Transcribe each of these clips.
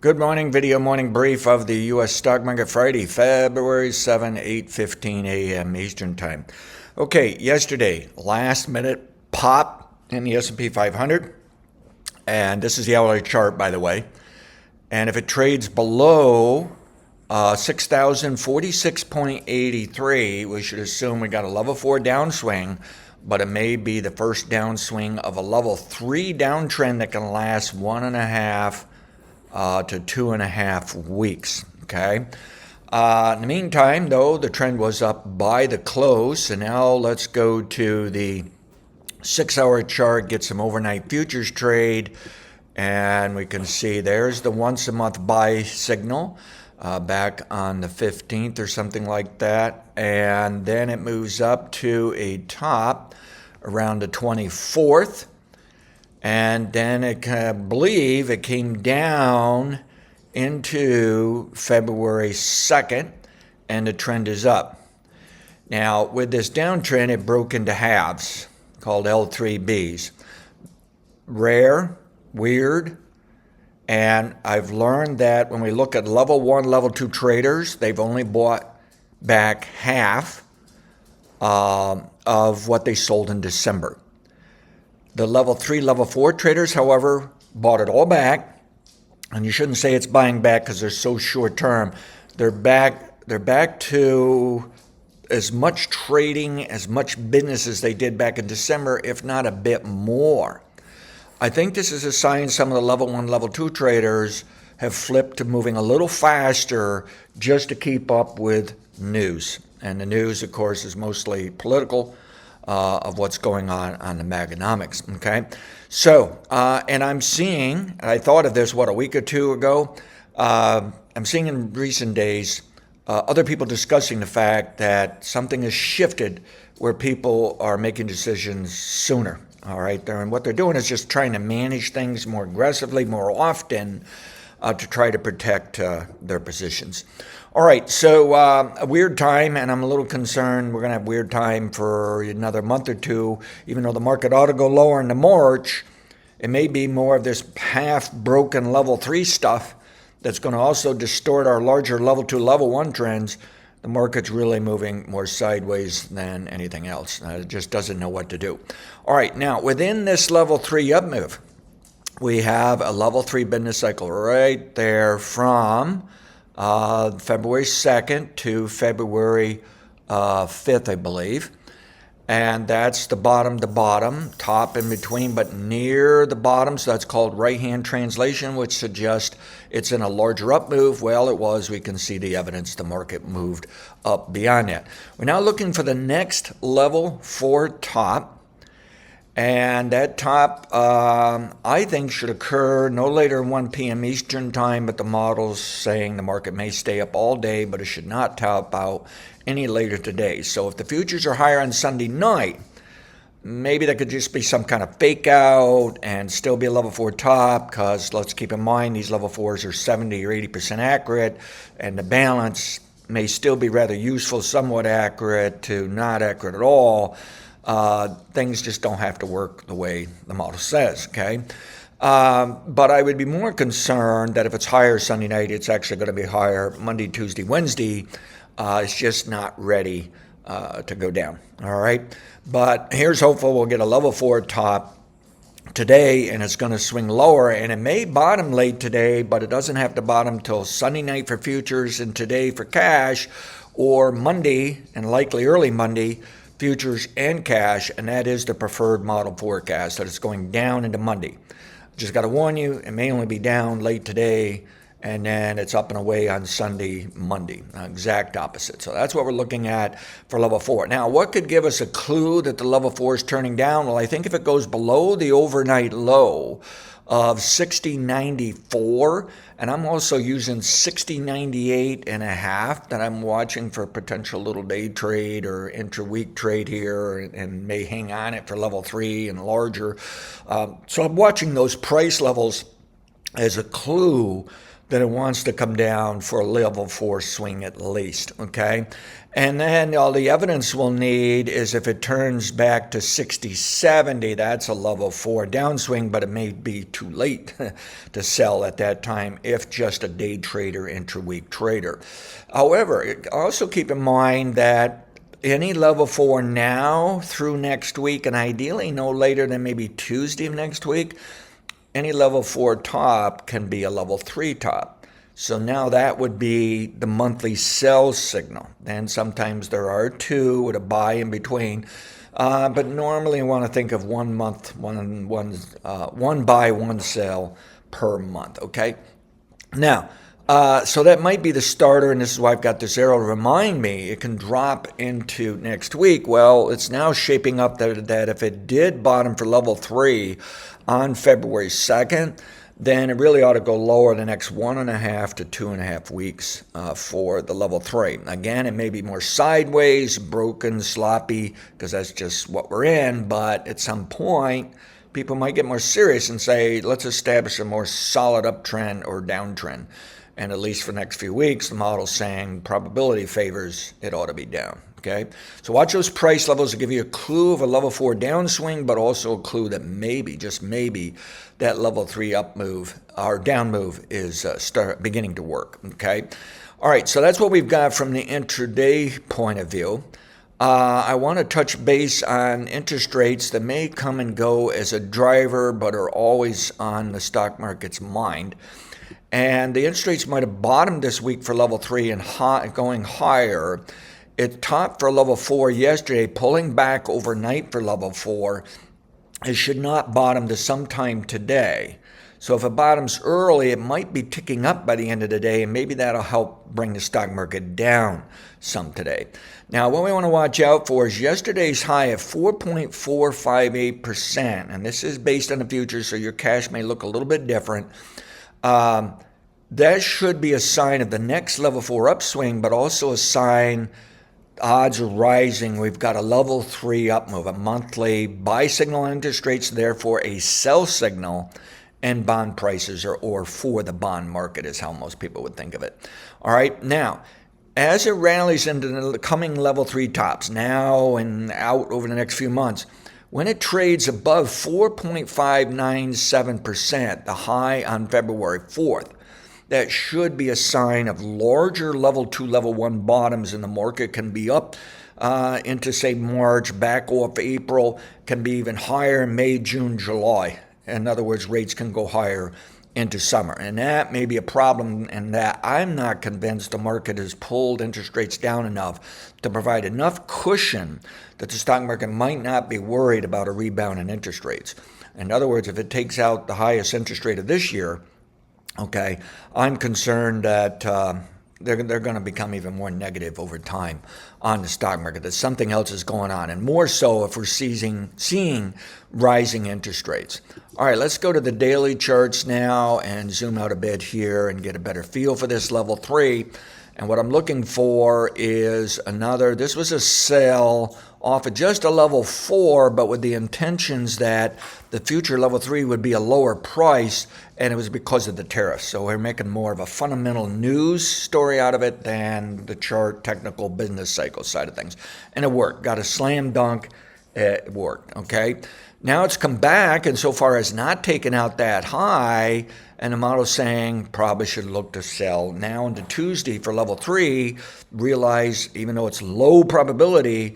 Good morning, video morning brief of the U.S. stock market Friday, February 7, 8:15 a.m. Eastern Time. Okay, yesterday, last minute pop in the S&P 500. And this is the hourly chart, by the way. And if it trades below 6,046.83, we should assume we got a level 4 downswing, but it may be the first downswing of a level 3 downtrend that can last 1.5 to 2.5 weeks. Okay. In the meantime, though, the trend was up by the close. And now let's go to the 6-hour chart, get some overnight futures trade. And we can see there's the once a month buy signal back on the 15th or something like that. And then it moves up to a top around the 24th. And then I believe it came down into February 2nd, and the trend is up. Now, with this downtrend, it broke into halves called L3Bs. Rare, weird, and I've learned that when we look at level 1, level 2 traders, they've only bought back half of what they sold in December. The level 3, level 4 traders, however, bought it all back. And you shouldn't say it's buying back because they're so short term. They're back to as much trading, as much business as they did back in December, if not a bit more. I think this is a sign some of the level 1, level 2 traders have flipped to moving a little faster just to keep up with news. And the news, of course, is mostly political. Of what's going on the Maganomics, okay? So, and I'm seeing, I thought of this, a week or two ago, I'm seeing in recent days other people discussing the fact that something has shifted where people are making decisions sooner, all right? And what they're doing is just trying to manage things more aggressively, more often, to try to protect their positions. All right, so a weird time, and I'm a little concerned we're going to have weird time for another month or two. Even though the market ought to go lower into March, it may be more of this half-broken level 3 stuff that's going to also distort our larger level 2, level 1 trends. The market's really moving more sideways than anything else. It just doesn't know what to do. All right, now, within this level 3 up move, we have a level 3 business cycle right there from February 2nd to February 5th, I believe. And that's the bottom to bottom, top in between, but near the bottom. So that's called right-hand translation, which suggests it's in a larger up move. Well, it was. We can see the evidence the market moved up beyond that. We're now looking for the next level 4 top. And that top, I think, should occur no later than 1 p.m. Eastern Time, but the model's saying the market may stay up all day, but it should not top out any later today. So if the futures are higher on Sunday night, maybe that could just be some kind of fake out and still be a level 4 top, because let's keep in mind these level 4s are 70 or 80% accurate, and the balance may still be rather useful, somewhat accurate to not accurate at all. Things just don't have to work the way the model says, okay? But I would be more concerned that if it's higher Sunday night, it's actually going to be higher Monday, Tuesday, Wednesday. It's just not ready to go down, all right? But here's hopeful we'll get a level 4 top today, and it's going to swing lower, and it may bottom late today, but it doesn't have to bottom till Sunday night for futures and today for cash, or Monday, and likely early Monday, futures and cash, and that is the preferred model forecast, that it's going down into Monday. Just got to warn you, it may only be down late today, and then it's up and away on Sunday, Monday. Exact opposite. So that's what we're looking at for level 4. Now, what could give us a clue that the level 4 is turning down? Well, I think if it goes below the overnight low of 60.94, and I'm also using 60.98.5 that I'm watching for potential little day trade or intra-week trade here, and may hang on it for level 3 and larger. So I'm watching those price levels as a clue then it wants to come down for a level 4 swing at least, okay? And then all the evidence we'll need is if it turns back to 60, 70, that's a level 4 downswing, but it may be too late to sell at that time if just a day trader, intra-week trader. However, also keep in mind that any level 4 now through next week, and ideally no later than maybe Tuesday of next week, any level 4 top can be a level 3 top. So now that would be the monthly sell signal. And sometimes there are two with a buy in between. But normally you want to think of 1 month, one buy, one sell per month, okay? Now, so that might be the starter, and this is why I've got this arrow to remind me it can drop into next week. Well, it's now shaping up that if it did bottom for level 3 on February 2nd, then it really ought to go lower the next 1.5 to 2.5 weeks for the level 3. Again, it may be more sideways, broken, sloppy, because that's just what we're in, but at some point, people might get more serious and say, let's establish a more solid uptrend or downtrend. And at least for the next few weeks, the model's saying probability favors it ought to be down. Okay, so watch those price levels to give you a clue of a level 4 downswing, but also a clue that maybe, just maybe, that level 3 up move or down move is beginning to work. Okay, all right, so that's what we've got from the intraday point of view. I want to touch base on interest rates that may come and go as a driver, but are always on the stock market's mind. And the interest rates might have bottomed this week for level 3 and going higher. It topped for level 4 yesterday, pulling back overnight for level 4. It should not bottom to sometime today. So if it bottoms early, it might be ticking up by the end of the day, and maybe that'll help bring the stock market down some today. Now, what we want to watch out for is yesterday's high of 4.458%, and this is based on the futures, so your cash may look a little bit different. That should be a sign of the next level 4 upswing, but also a sign odds are rising. We've got a level 3 up move, a monthly buy signal on interest rates, therefore a sell signal, and bond prices or for the bond market is how most people would think of it. All right, now, as it rallies into the coming level 3 tops now and out over the next few months, when it trades above 4.597%, the high on February 4th, that should be a sign of larger level 2, level 1 bottoms, and the market can be up into, say, March, back off April, can be even higher in May, June, July. In other words, rates can go higher into summer. And that may be a problem in that I'm not convinced the market has pulled interest rates down enough to provide enough cushion that the stock market might not be worried about a rebound in interest rates. In other words, if it takes out the highest interest rate of this year, okay, I'm concerned that they're going to become even more negative over time on the stock market, that something else is going on, and more so if we're seeing rising interest rates. All right, let's go to the daily charts now and zoom out a bit here and get a better feel for this level 3. And what I'm looking for is this was a sell off of just a level 4, but with the intentions that the future level 3 would be a lower price, and it was because of the tariffs. So we're making more of a fundamental news story out of it than the chart, technical, business cycle side of things. And it worked. Got a slam dunk. It worked, okay? Now it's come back, and so far as not taken out that high, and the model's saying probably should look to sell now into Tuesday for level 3, realize even though it's low probability,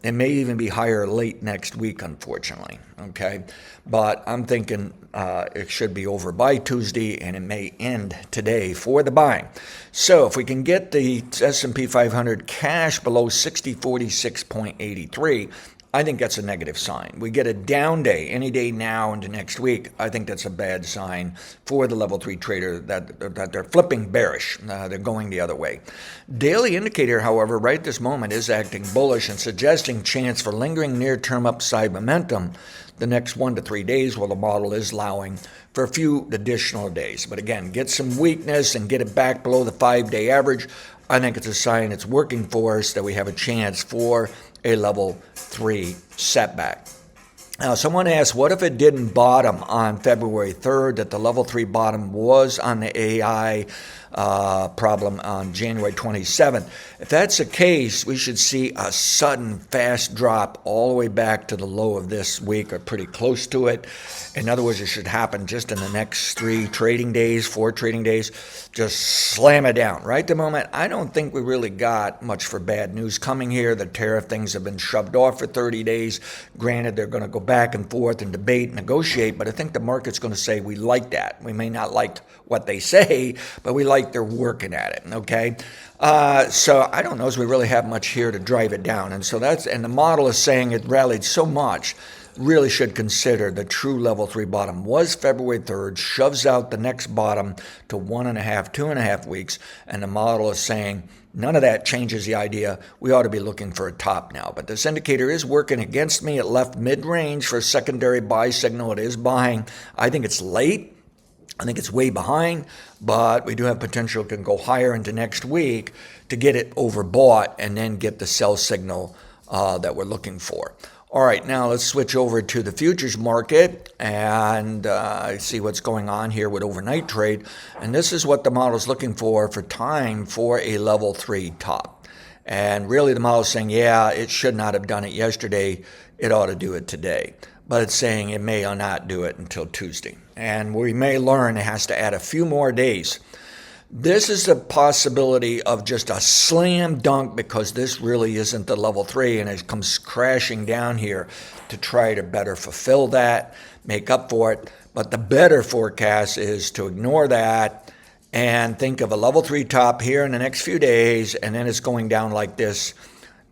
it may even be higher late next week, unfortunately, okay? But I'm thinking it should be over by Tuesday, and it may end today for the buying. So if we can get the S&P 500 cash below 6046.83, I think that's a negative sign. We get a down day any day now into next week. I think that's a bad sign for the level 3 trader that they're flipping bearish. They're going the other way. Daily indicator, however, right at this moment is acting bullish and suggesting chance for lingering near-term upside momentum the next 1 to 3 days, while the model is allowing for a few additional days. But again, get some weakness and get it back below the 5-day average. I think it's a sign it's working for us, that we have a chance for a level 3 setback. Now, someone asked, what if it didn't bottom on February 3rd, that the level 3 bottom was on the AI problem on January 27th? If that's the case, we should see a sudden, fast drop all the way back to the low of this week or pretty close to it. In other words, it should happen just in the next 4 trading days. Just slam it down. Right at the moment, I don't think we really got much for bad news coming here. The tariff things have been shoved off for 30 days. Granted, they're going to go back and forth and debate and negotiate, but I think the market's going to say we like that. We may not like what they say, but we like they're working at it, okay? So I don't know if we really have much here to drive it down. And so and the model is saying it rallied so much, really should consider the true level 3 bottom was February 3rd, shoves out the next bottom to 2.5 weeks, and the model is saying none of that changes the idea. We ought to be looking for a top now. But this indicator is working against me. It left mid-range for a secondary buy signal. It is buying. I think it's late. I think it's way behind, but we do have potential. It can go higher into next week to get it overbought and then get the sell signal that we're looking for. All right, now let's switch over to the futures market and see what's going on here with overnight trade. And this is what the model is looking for time for a level 3 top. And really the model is saying, yeah, it should not have done it yesterday. It ought to do it today. But it's saying it may or not do it until Tuesday. And we may learn it has to add a few more days. This is a possibility of just a slam dunk because this really isn't the level 3 and it comes crashing down here to try to better fulfill that, make up for it. But the better forecast is to ignore that and think of a level 3 top here in the next few days, and then it's going down like this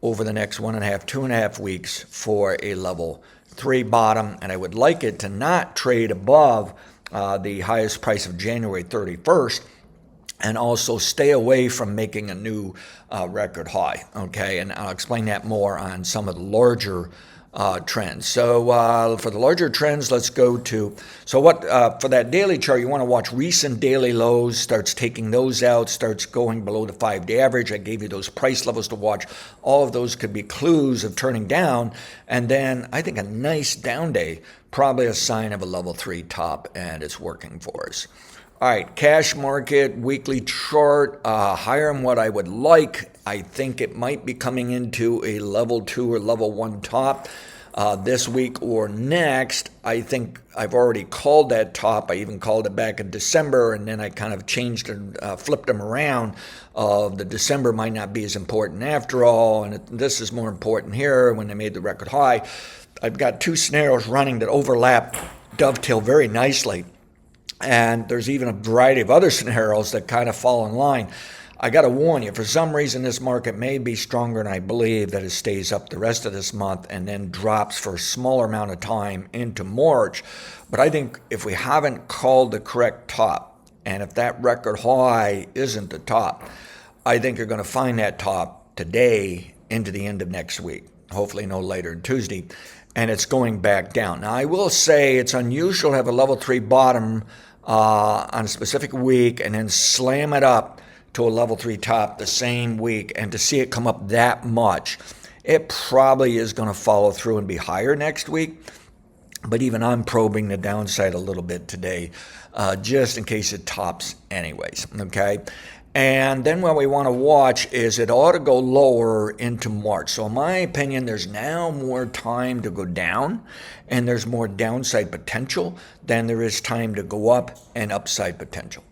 over the next 2.5 weeks for a level 3 bottom. And I would like it to not trade above the highest price of January 31st. And also stay away from making a new record high, okay? And I'll explain that more on some of the larger trends. So for the larger trends, let's go to, for that daily chart, you want to watch recent daily lows, starts taking those out, starts going below the 5-day average. I gave you those price levels to watch. All of those could be clues of turning down. And then I think a nice down day, probably a sign of a level 3 top, and it's working for us. All right, cash market, weekly chart, higher than what I would like. I think it might be coming into a level 2 or level 1 top this week or next. I think I've already called that top. I even called it back in December, and then I kind of changed and flipped them around. The December might not be as important after all, and this is more important here when they made the record high. I've got 2 scenarios running that overlap, dovetail very nicely. And there's even a variety of other scenarios that kind of fall in line. I got to warn you, for some reason, this market may be stronger than I believe, that it stays up the rest of this month and then drops for a smaller amount of time into March. But I think if we haven't called the correct top, and if that record high isn't the top, I think you're going to find that top today into the end of next week, hopefully no later than Tuesday. And it's going back down. Now, I will say it's unusual to have a level 3 bottom on a specific week and then slam it up to a level 3 top the same week, and to see it come up that much, it probably is going to follow through and be higher next week. But even I'm probing the downside a little bit today, just in case it tops anyways, okay? And then what we want to watch is it ought to go lower into March. So in my opinion, there's now more time to go down, and there's more downside potential than there is time to go up and upside potential.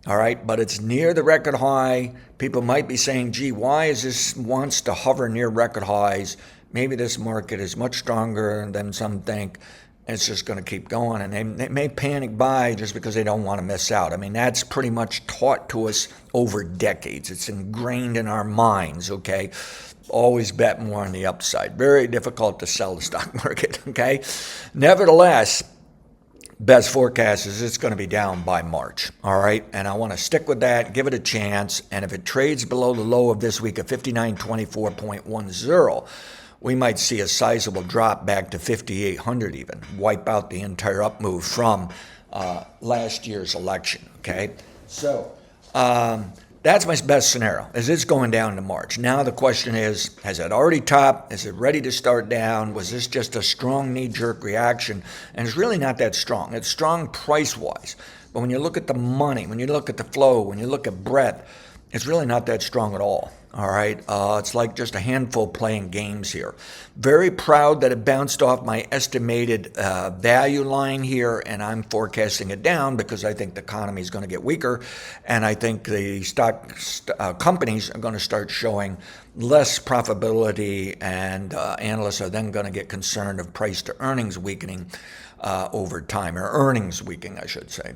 All right, but it's near the record high. People might be saying, gee, why is this wants to hover near record highs? Maybe this market is much stronger than some think. It's just going to keep going, and they may panic buy just because they don't want to miss out. I mean, that's pretty much taught to us over decades. It's ingrained in our minds, okay? Always bet more on the upside. Very difficult to sell the stock market, okay? Nevertheless, best forecast is it's going to be down by March, all right? And I want to stick with that, give it a chance, and if it trades below the low of this week at 5924.10, we might see a sizable drop back to 5,800 even, wipe out the entire up move from last year's election, okay? So That's my best scenario, is it's going down to March. Now the question is, has it already topped? Is it ready to start down? Was this just a strong knee-jerk reaction? And it's really not that strong. It's strong price-wise. But when you look at the money, when you look at the flow, when you look at breadth, it's really not that strong at all. All right. It's like just a handful playing games here. Very proud that it bounced off my estimated value line here, and I'm forecasting it down because I think the economy is going to get weaker, and I think the companies are going to start showing less profitability, and analysts are then going to get concerned of price to earnings weakening over time, or earnings weakening, I should say.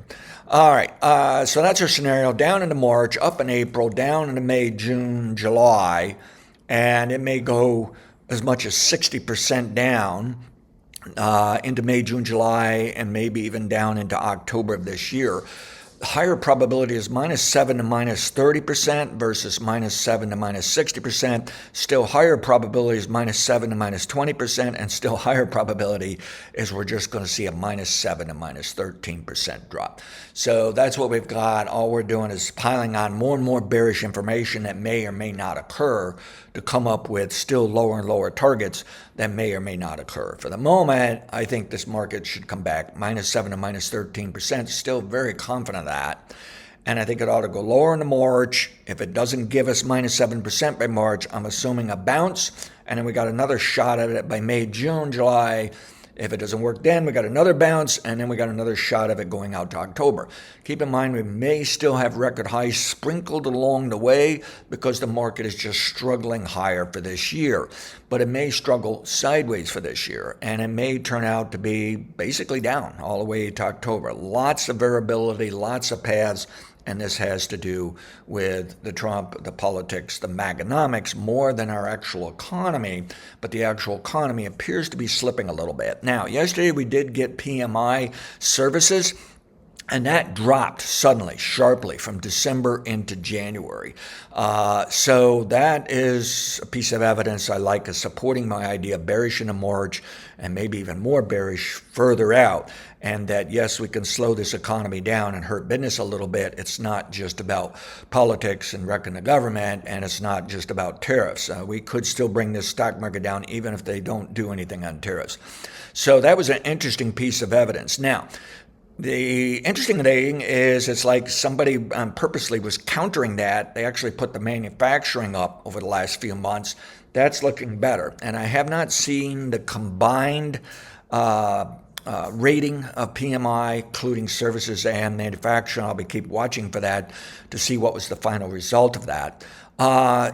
All right, so that's our scenario. Down into March, up in April, down into May, June, July, and it may go as much as 60% down into May, June, July, and maybe even down into October of this year. Higher probability is -7 to -30% versus -7 to -60%. Still higher probability is -7 to -20%, and still higher probability is we're just going to see a -7 to -13% drop. So that's what we've got. All we're doing is piling on more and more bearish information that may or may not occur to come up with still lower and lower targets that may or may not occur. For the moment, I think this market should come back -7 to -13%. Still very confident of that. And I think it ought to go lower into March. If it doesn't give us -7% by March, I'm assuming a bounce. And then we got another shot at it by May, June, July. If it doesn't work then, we got another bounce, and then we got another shot of it going out to October. Keep in mind, we may still have record highs sprinkled along the way because the market is just struggling higher for this year. But it may struggle sideways for this year, and it may turn out to be basically down all the way to October. Lots of variability, lots of paths. And this has to do with the Trump, the politics, the Maganomics, more than our actual economy. But the actual economy appears to be slipping a little bit. Now, yesterday we did get PMI services, and that dropped suddenly, sharply, from December into January. So that is a piece of evidence I like as supporting my idea, bearish into March, and maybe even more bearish further out. And that, yes, we can slow this economy down and hurt business a little bit. It's not just about politics and wrecking the government, and it's not just about tariffs. We could still bring this stock market down even if they don't do anything on tariffs. So that was an interesting piece of evidence. Now, the interesting thing is it's like somebody purposely was countering that. They actually put the manufacturing up over the last few months. That's looking better. And I have not seen the combined rating of PMI, including services and manufacturing. I'll be keep watching for that to see what was the final result of that.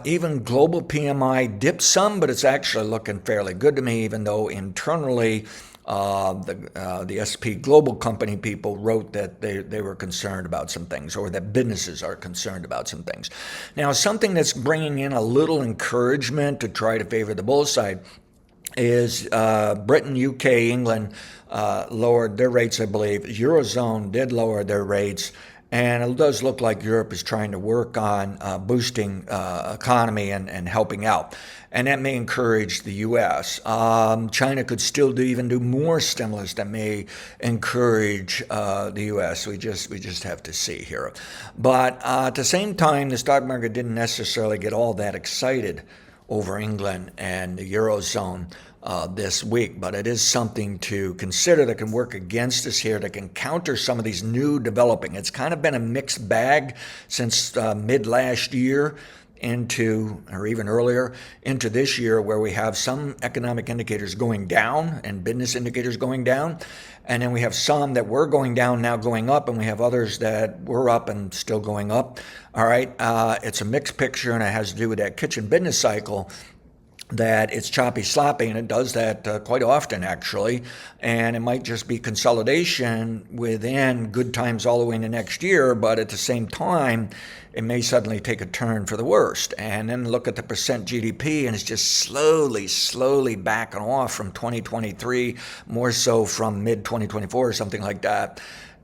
Even global PMI dipped some, but it's actually looking fairly good to me, even though internally the S&P Global Company people wrote that they were concerned about some things, or that businesses are concerned about some things. Now, something that's bringing in a little encouragement to try to favor the bull side is Britain, UK, England lowered their rates, I believe. Eurozone did lower their rates. And it does look like Europe is trying to work on boosting economy and helping out. And that may encourage the U.S. China could still even do more stimulus that may encourage the U.S. We just have to see here. But at the same time, the stock market didn't necessarily get all that excited over England and the Eurozone this week, but it is something to consider that can work against us here, that can counter some of these new developing. It's kind of been a mixed bag since mid last year into, or even earlier, into this year, where we have some economic indicators going down and business indicators going down. And then we have some that were going down now going up, and we have others that were up and still going up. All right. It's a mixed picture, and it has to do with that kitchen business cycle, that it's choppy, sloppy, and it does that quite often, actually. And it might just be consolidation within good times all the way into next year, but at the same time, it may suddenly take a turn for the worst. And then look at the percent GDP, and it's just slowly backing off from 2023, more so from mid-2024 or something like that.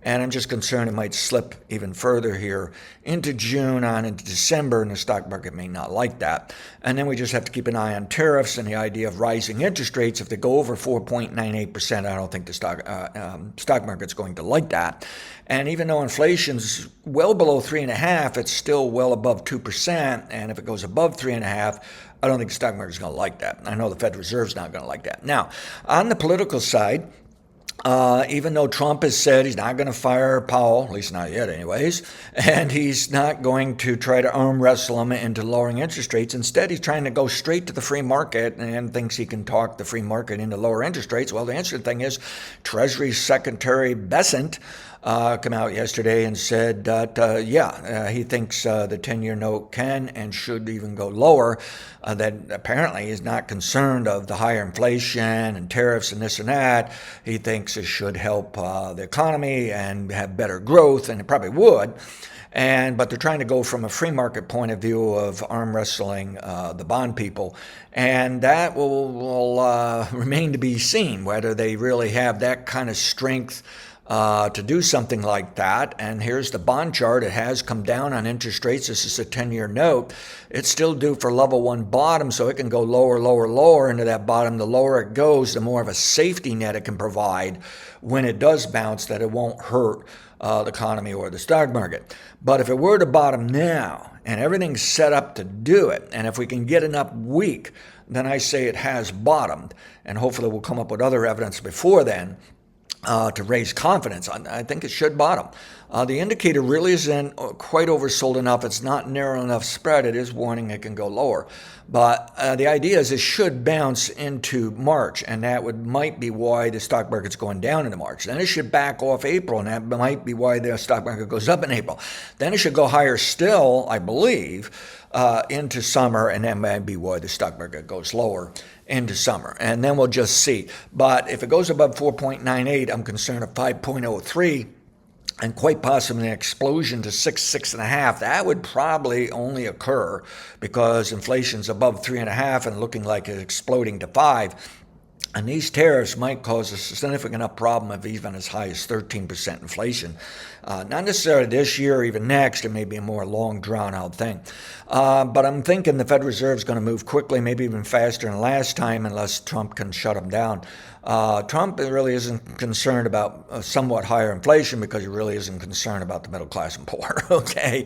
And I'm just concerned it might slip even further here into June on into December, and the stock market may not like that. And then we just have to keep an eye on tariffs and the idea of rising interest rates. If they go over 4.98%, I don't think the stock market's going to like that. And even though inflation's well below 3.5%, it's still well above 2%. And if it goes above 3.5%, I don't think the stock market's going to like that. I know the Fed Reserve's not going to like that. Now, on the political side, even though Trump has said he's not going to fire Powell, at least not yet anyways, and he's not going to try to arm wrestle him into lowering interest rates. Instead, he's trying to go straight to the free market and thinks he can talk the free market into lower interest rates. Well, the interesting thing is Treasury Secretary Bessent came out yesterday and said that, he thinks the 10-year note can and should even go lower, that apparently is not concerned of the higher inflation and tariffs and this and that. He thinks it should help the economy and have better growth, and it probably would. But they're trying to go from a free market point of view of arm wrestling the bond people. And that will remain to be seen, whether they really have that kind of strength to do something like that. And here's the bond chart. It has come down on interest rates. This is a 10-year note. It's still due for level 1 bottom, so it can go lower, lower, lower into that bottom. The lower it goes, the more of a safety net it can provide when it does bounce, that it won't hurt the economy or the stock market. But if it were to bottom now and everything's set up to do it, and if we can get enough weak, then I say it has bottomed. And hopefully we'll come up with other evidence before then to raise confidence. I think it should bottom. The indicator really isn't quite oversold enough. It's not narrow enough spread. It is warning it can go lower. But the idea is it should bounce into March, and that might be why the stock market's going down into March. Then it should back off April, and that might be why the stock market goes up in April. Then it should go higher still, I believe, into summer, and that might be why the stock market goes lower into summer. And then we'll just see. But if it goes above 4.98, I'm concerned of 5.03. And quite possibly an explosion to 6.5. That would probably only occur because inflation's above 3.5 and looking like it's exploding to 5. And these tariffs might cause a significant enough problem of even as high as 13% inflation. Not necessarily this year or even next. It may be a more long, drawn-out thing. But I'm thinking the Fed Reserve is going to move quickly, maybe even faster than last time, unless Trump can shut them down. Trump really isn't concerned about somewhat higher inflation because he really isn't concerned about the middle class and poor, okay?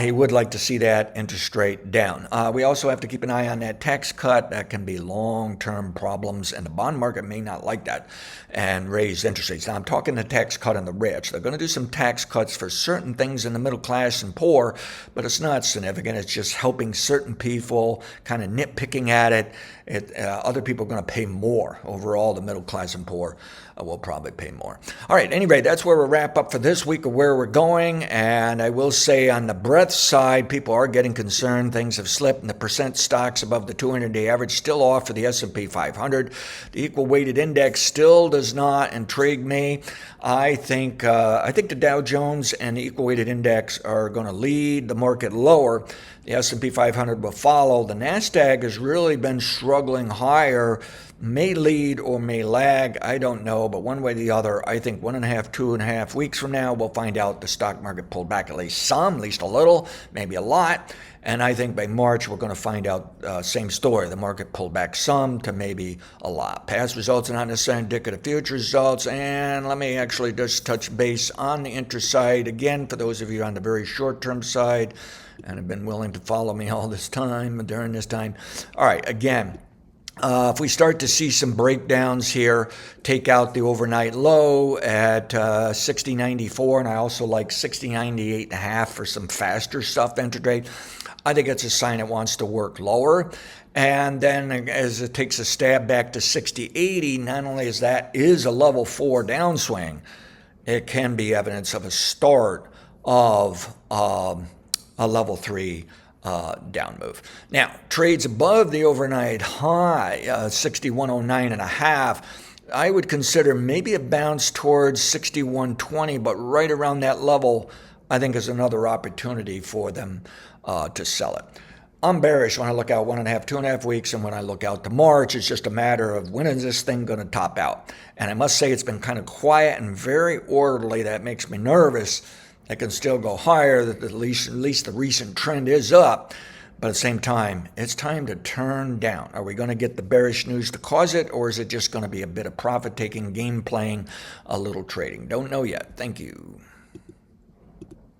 He would like to see that interest rate down. We also have to keep an eye on that tax cut. That can be long-term problems, and the bond market may not like that and raise interest rates. Now, I'm talking the tax cut on the rich. They're going to do some tax cuts for certain things in the middle class and poor, but it's not significant. It's just helping certain people, kind of nitpicking at it. Other people are going to pay more. Overall, the middle class and poor will probably pay more. All right, anyway, that's where we'll wrap up for this week of where we're going. And I will say on the breadth side, people are getting concerned. Things have slipped, and the percent stocks above the 200-day average still off for the S&P 500. The equal weighted index still does not intrigue me. I think the Dow Jones and the equal weighted index are going to lead the market lower. The S&P 500 will follow. The NASDAQ has really been struggling higher, may lead or may lag. I don't know, but one way or the other, I think 1.5, 2.5 weeks from now, we'll find out the stock market pulled back at least some, at least a little, maybe a lot. And I think by March, we're going to find out same story. The market pulled back some to maybe a lot. Past results are not necessarily indicative of future results. And let me actually just touch base on the interest side. Again, for those of you on the very short-term side and have been willing to follow me all this time, during this time. All right, again, if we start to see some breakdowns here, take out the overnight low at 60.94, and I also like 60.98.5 for some faster stuff intraday. I think it's a sign it wants to work lower. And then as it takes a stab back to 60.80, not only is that is a level 4 downswing, it can be evidence of a start of a level 3 down move. Now, trades above the overnight high, 61.09.5, I would consider maybe a bounce towards 61.20, but right around that level, I think is another opportunity for them to sell it. I'm bearish when I look out 1.5, 2.5 weeks, and when I look out to March. It's just a matter of when is this thing going to top out. And I must say it's been kind of quiet and very orderly. That makes me nervous. It can still go higher. That at least the recent trend is up. But at the same time, it's time to turn down. Are we going to get the bearish news to cause it, or is it just going to be a bit of profit taking, game playing, a little trading? Don't know yet. Thank you.